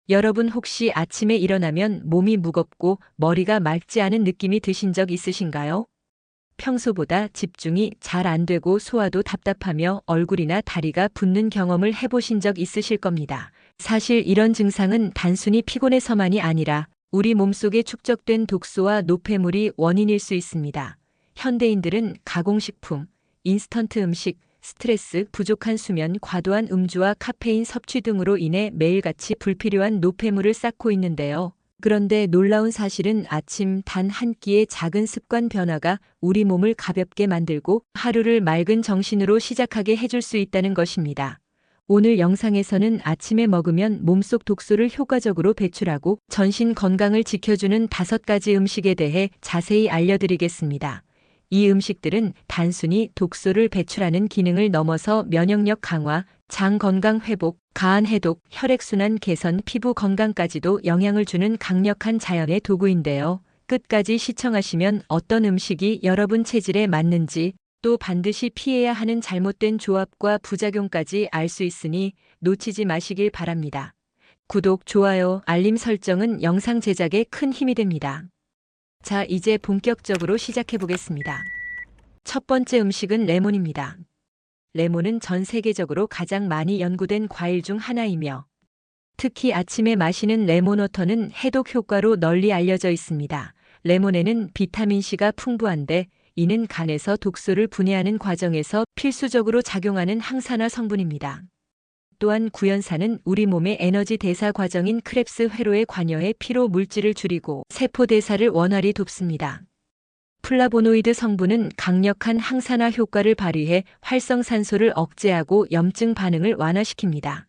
여러분 혹시 아침에 일어나면 몸이 무겁고 머리가 맑지 않은 느낌이 드신 적 있으신가요? 평소보다 집중이 잘 안 되고 소화도 답답하며 얼굴이나 다리가 붓는 경험을 해보신 적 있으실 겁니다. 사실 이런 증상은 단순히 피곤해서만이 아니라 우리 몸속에 축적된 독소와 노폐물이 원인일 수 있습니다. 현대인들은 가공식품, 인스턴트 음식, 스트레스, 부족한 수면, 과도한 음주와 카페인 섭취 등으로 인해 매일같이 불필요한 노폐물을 쌓고 있는데요. 그런데 놀라운 사실은 아침 단 한 끼의 작은 습관 변화가 우리 몸을 가볍게 만들고 하루를 맑은 정신으로 시작하게 해줄 수 있다는 것입니다. 오늘 영상에서는 아침에 먹으면 몸속 독소를 효과적으로 배출하고 전신 건강을 지켜주는 5가지 음식에 대해 자세히 알려드리겠습니다. 이 음식들은 단순히 독소를 배출하는 기능을 넘어서 면역력 강화, 장 건강 회복, 가안 해독, 혈액순환 개선, 피부 건강까지도 영향을 주는 강력한 자연의 도구인데요. 끝까지 시청하시면 어떤 음식이 여러분 체질에 맞는지, 또 반드시 피해야 하는 잘못된 조합과 부작용까지 알 수 있으니 놓치지 마시길 바랍니다. 구독, 좋아요, 알림 설정은 영상 제작에 큰 힘이 됩니다. 자, 이제 본격적으로 시작해 보겠습니다. 첫 번째 음식은 레몬입니다. 레몬은 전 세계적으로 가장 많이 연구된 과일 중 하나이며 특히 아침에 마시는 레몬워터는 해독 효과로 널리 알려져 있습니다. 레몬에는 비타민C가 풍부한데 이는 간에서 독소를 분해하는 과정에서 필수적으로 작용하는 항산화 성분입니다. 또한 구연산은 우리 몸의 에너지 대사 과정인 크렙스 회로에 관여해 피로 물질을 줄이고 세포 대사를 원활히 돕습니다. 플라보노이드 성분은 강력한 항산화 효과를 발휘해 활성산소를 억제하고 염증 반응을 완화시킵니다.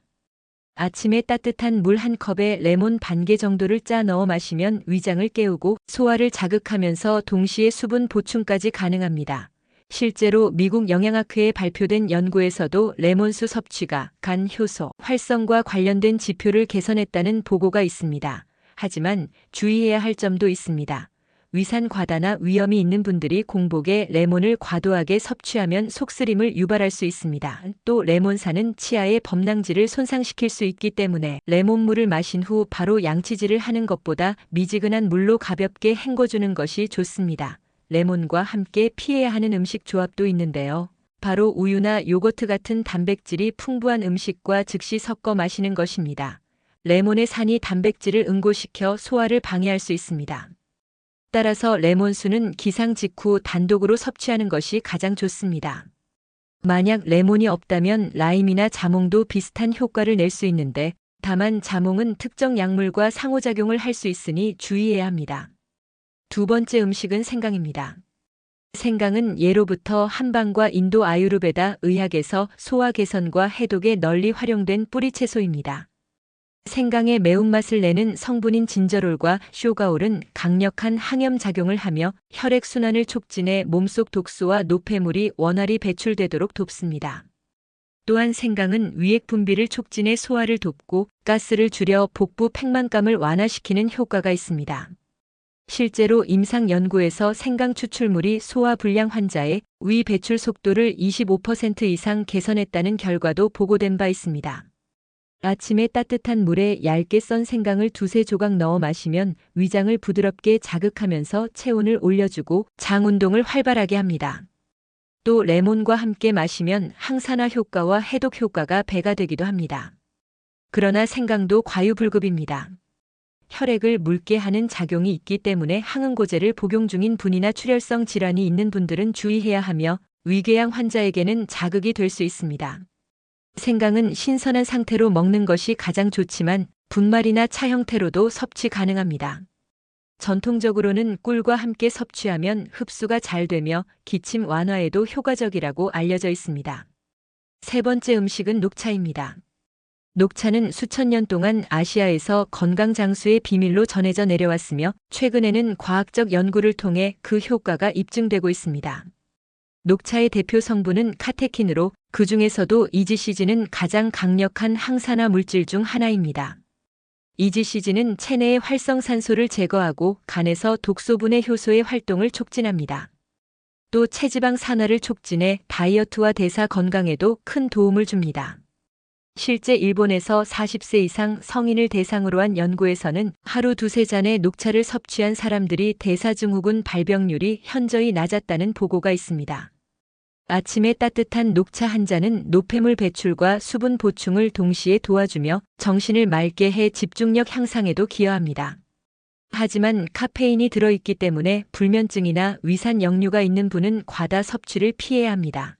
아침에 따뜻한 물 한 컵에 레몬 반 개 정도를 짜 넣어 마시면 위장을 깨우고 소화를 자극하면서 동시에 수분 보충까지 가능합니다. 실제로 미국 영양학회에 발표된 연구에서도 레몬수 섭취가 간 효소 활성과 관련된 지표를 개선했다는 보고가 있습니다. 하지만 주의해야 할 점도 있습니다. 위산 과다나 위염이 있는 분들이 공복에 레몬을 과도하게 섭취하면 속쓰림을 유발할 수 있습니다. 또 레몬산은 치아의 범랑지를 손상시킬 수 있기 때문에 레몬물을 마신 후 바로 양치질을 하는 것보다 미지근한 물로 가볍게 헹궈주는 것이 좋습니다. 레몬과 함께 피해야 하는 음식 조합도 있는데요. 바로 우유나 요거트 같은 단백질이 풍부한 음식과 즉시 섞어 마시는 것입니다. 레몬의 산이 단백질을 응고시켜 소화를 방해할 수 있습니다. 따라서 레몬수는 기상 직후 단독으로 섭취하는 것이 가장 좋습니다. 만약 레몬이 없다면 라임이나 자몽도 비슷한 효과를 낼 수 있는데 다만 자몽은 특정 약물과 상호작용을 할 수 있으니 주의해야 합니다. 두 번째 음식은 생강입니다. 생강은 예로부터 한방과 인도 아유르베다 의학에서 소화 개선과 해독에 널리 활용된 뿌리채소입니다. 생강의 매운맛을 내는 성분인 진저롤과 쇼가올은 강력한 항염작용을 하며 혈액순환을 촉진해 몸속 독소와 노폐물이 원활히 배출되도록 돕습니다. 또한 생강은 위액 분비를 촉진해 소화를 돕고 가스를 줄여 복부 팽만감을 완화시키는 효과가 있습니다. 실제로 임상 연구에서 생강 추출물이 소화불량 환자의 위 배출 속도를 25% 이상 개선했다는 결과도 보고된 바 있습니다. 아침에 따뜻한 물에 얇게 썬 생강을 2~3조각 넣어 마시면 위장을 부드럽게 자극하면서 체온을 올려주고 장 운동을 활발하게 합니다. 또 레몬과 함께 마시면 항산화 효과와 해독 효과가 배가 되기도 합니다. 그러나 생강도 과유불급입니다. 혈액을 묽게 하는 작용이 있기 때문에 항응고제를 복용 중인 분이나 출혈성 질환이 있는 분들은 주의해야 하며 위궤양 환자에게는 자극이 될 수 있습니다. 생강은 신선한 상태로 먹는 것이 가장 좋지만 분말이나 차 형태로도 섭취 가능합니다. 전통적으로는 꿀과 함께 섭취하면 흡수가 잘 되며 기침 완화에도 효과적이라고 알려져 있습니다. 세 번째 음식은 녹차입니다. 녹차는 수천 년 동안 아시아에서 건강 장수의 비밀로 전해져 내려왔으며 최근에는 과학적 연구를 통해 그 효과가 입증되고 있습니다. 녹차의 대표 성분은 카테킨으로 그 중에서도 이지시진은 가장 강력한 항산화 물질 중 하나입니다. 이지시진은 체내의 활성산소를 제거하고 간에서 독소분해 효소의 활동을 촉진합니다. 또 체지방 산화를 촉진해 다이어트와 대사 건강에도 큰 도움을 줍니다. 실제 일본에서 40세 이상 성인을 대상으로 한 연구에서는 하루 두세 잔의 녹차를 섭취한 사람들이 대사증후군 발병률이 현저히 낮았다는 보고가 있습니다. 아침에 따뜻한 녹차 한 잔은 노폐물 배출과 수분 보충을 동시에 도와주며 정신을 맑게 해 집중력 향상에도 기여합니다. 하지만 카페인이 들어있기 때문에 불면증이나 위산 역류가 있는 분은 과다 섭취를 피해야 합니다.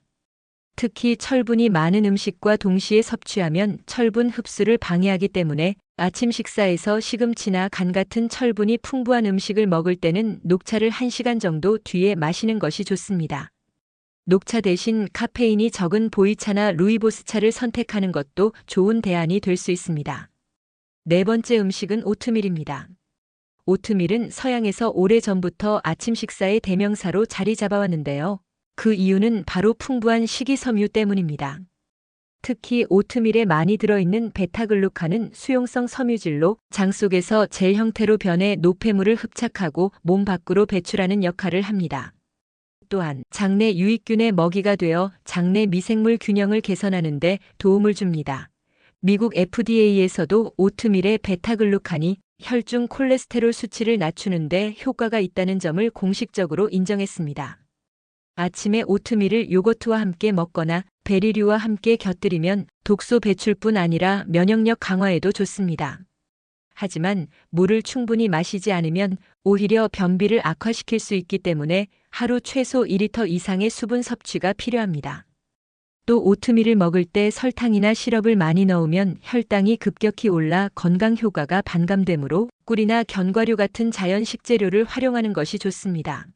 특히 철분이 많은 음식과 동시에 섭취하면 철분 흡수를 방해하기 때문에 아침 식사에서 시금치나 간 같은 철분이 풍부한 음식을 먹을 때는 녹차를 1시간 정도 뒤에 마시는 것이 좋습니다. 녹차 대신 카페인이 적은 보이차나 루이보스차를 선택하는 것도 좋은 대안이 될 수 있습니다. 네 번째 음식은 오트밀입니다. 오트밀은 서양에서 오래전부터 아침 식사의 대명사로 자리 잡아왔는데요. 그 이유는 바로 풍부한 식이섬유 때문입니다. 특히 오트밀에 많이 들어있는 베타글루칸은 수용성 섬유질로 장 속에서 젤 형태로 변해 노폐물을 흡착하고 몸 밖으로 배출하는 역할을 합니다. 또한 장내 유익균의 먹이가 되어 장내 미생물 균형을 개선하는 데 도움을 줍니다. 미국 FDA에서도 오트밀의 베타글루칸이 혈중 콜레스테롤 수치를 낮추는 데 효과가 있다는 점을 공식적으로 인정했습니다. 아침에 오트밀을 요거트와 함께 먹거나 베리류와 함께 곁들이면 독소 배출뿐 아니라 면역력 강화에도 좋습니다. 하지만 물을 충분히 마시지 않으면 오히려 변비를 악화시킬 수 있기 때문에 하루 최소 2리터 이상의 수분 섭취가 필요합니다. 또 오트밀을 먹을 때 설탕이나 시럽을 많이 넣으면 혈당이 급격히 올라 건강 효과가 반감되므로 꿀이나 견과류 같은 자연 식재료를 활용하는 것이 좋습니다.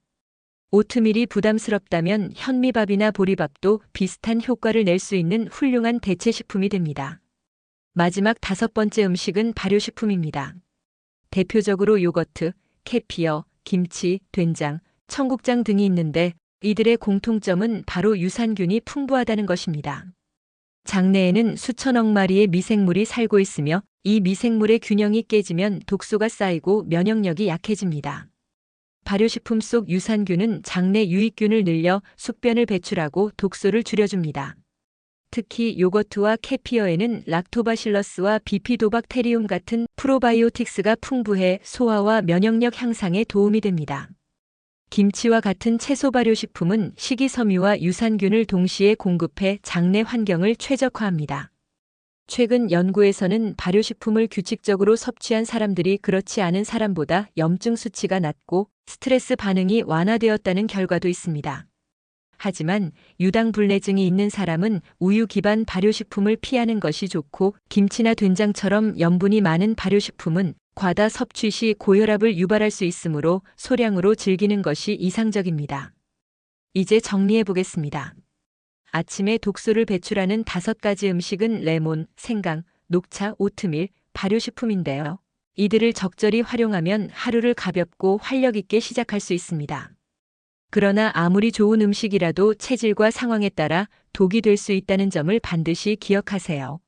오트밀이 부담스럽다면 현미밥이나 보리밥도 비슷한 효과를 낼 수 있는 훌륭한 대체식품이 됩니다. 마지막 5번째 음식은 발효식품입니다. 대표적으로 요거트, 캐피어, 김치, 된장, 청국장 등이 있는데 이들의 공통점은 바로 유산균이 풍부하다는 것입니다. 장내에는 수천억 마리의 미생물이 살고 있으며 이 미생물의 균형이 깨지면 독소가 쌓이고 면역력이 약해집니다. 발효식품 속 유산균은 장내 유익균을 늘려 숙변을 배출하고 독소를 줄여줍니다. 특히 요거트와 캐피어에는 락토바실러스와 비피도박테리움 같은 프로바이오틱스가 풍부해 소화와 면역력 향상에 도움이 됩니다. 김치와 같은 채소 발효식품은 식이섬유와 유산균을 동시에 공급해 장내 환경을 최적화합니다. 최근 연구에서는 발효식품을 규칙적으로 섭취한 사람들이 그렇지 않은 사람보다 염증 수치가 낮고 스트레스 반응이 완화되었다는 결과도 있습니다. 하지만 유당불내증이 있는 사람은 우유 기반 발효식품을 피하는 것이 좋고 김치나 된장처럼 염분이 많은 발효식품은 과다 섭취 시 고혈압을 유발할 수 있으므로 소량으로 즐기는 것이 이상적입니다. 이제 정리해 보겠습니다. 아침에 독소를 배출하는 5가지 음식은 레몬, 생강, 녹차, 오트밀, 발효식품인데요. 이들을 적절히 활용하면 하루를 가볍고 활력 있게 시작할 수 있습니다. 그러나 아무리 좋은 음식이라도 체질과 상황에 따라 독이 될 수 있다는 점을 반드시 기억하세요.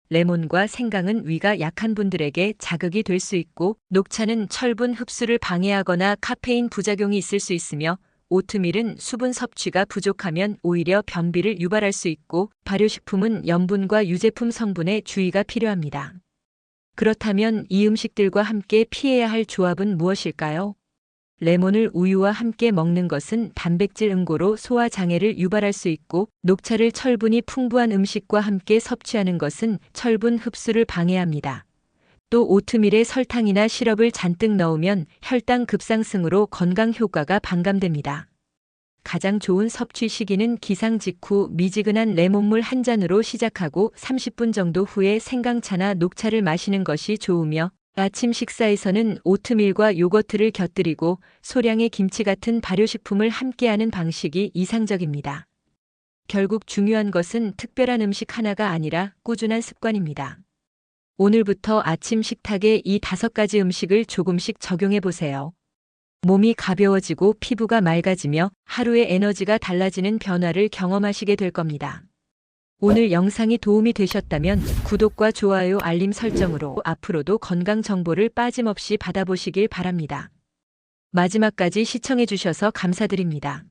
레몬과 생강은 위가 약한 분들에게 자극이 될 수 있고 녹차는 철분 흡수를 방해하거나 카페인 부작용이 있을 수 있으며 오트밀은 수분 섭취가 부족하면 오히려 변비를 유발할 수 있고 발효식품은 염분과 유제품 성분에 주의가 필요합니다. 그렇다면 이 음식들과 함께 피해야 할 조합은 무엇일까요? 레몬을 우유와 함께 먹는 것은 단백질 응고로 소화 장애를 유발할 수 있고 녹차를 철분이 풍부한 음식과 함께 섭취하는 것은 철분 흡수를 방해합니다. 또 오트밀에 설탕이나 시럽을 잔뜩 넣으면 혈당 급상승으로 건강 효과가 반감됩니다. 가장 좋은 섭취 시기는 기상 직후 미지근한 레몬물 한 잔으로 시작하고 30분 정도 후에 생강차나 녹차를 마시는 것이 좋으며 아침 식사에서는 오트밀과 요거트를 곁들이고 소량의 김치 같은 발효식품을 함께하는 방식이 이상적입니다. 결국 중요한 것은 특별한 음식 하나가 아니라 꾸준한 습관입니다. 오늘부터 아침 식탁에 이 5가지 음식을 조금씩 적용해 보세요. 몸이 가벼워지고 피부가 맑아지며 하루의 에너지가 달라지는 변화를 경험하시게 될 겁니다. 오늘 영상이 도움이 되셨다면 구독과 좋아요, 알림 설정으로 앞으로도 건강 정보를 빠짐없이 받아보시길 바랍니다. 마지막까지 시청해 주셔서 감사드립니다.